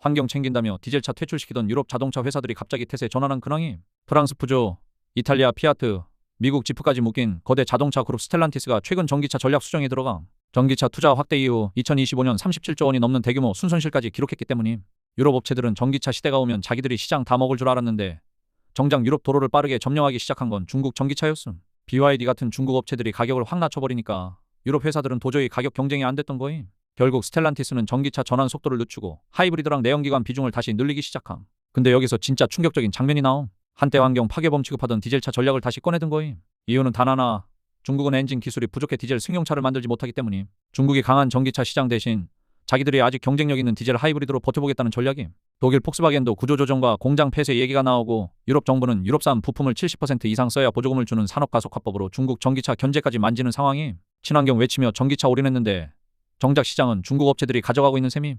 환경 챙긴다며 디젤차 퇴출시키던 유럽 자동차 회사들이 갑자기 태세 전환한 근황임. 프랑스 푸조, 이탈리아 피아트, 미국 지프까지 묶인 거대 자동차 그룹 스텔란티스가 최근 전기차 전략 수정에 들어가 전기차 투자 확대 이후 2025년 37조 원이 넘는 대규모 순손실까지 기록했기 때문임. 유럽 업체들은 전기차 시대가 오면 자기들이 시장 다 먹을 줄 알았는데 정작 유럽 도로를 빠르게 점령하기 시작한 건 중국 전기차였음. BYD 같은 중국 업체들이 가격을 확 낮춰버리니까 유럽 회사들은 도저히 가격 경쟁이 안 됐던 거임. 결국 스텔란티스는 전기차 전환 속도를 늦추고 하이브리드랑 내연기관 비중을 다시 늘리기 시작함. 근데 여기서 진짜 충격적인 장면이 나옴. 한때 환경 파괴범 취급하던 디젤차 전략을 다시 꺼내든 거임. 이유는 단 하나. 중국은 엔진 기술이 부족해 디젤 승용차를 만들지 못하기 때문임. 중국이 강한 전기차 시장 대신 자기들이 아직 경쟁력 있는 디젤 하이브리드로 버텨보겠다는 전략임. 독일 폭스바겐도 구조조정과 공장 폐쇄 얘기가 나오고 유럽 정부는 유럽산 부품을 70% 이상 써야 보조금을 주는 산업가속화법으로 중국 전기차 견제까지 만지는 상황임. 친환경 외치며 전기차 올인했는데 정작 시장은 중국 업체들이 가져가고 있는 셈임.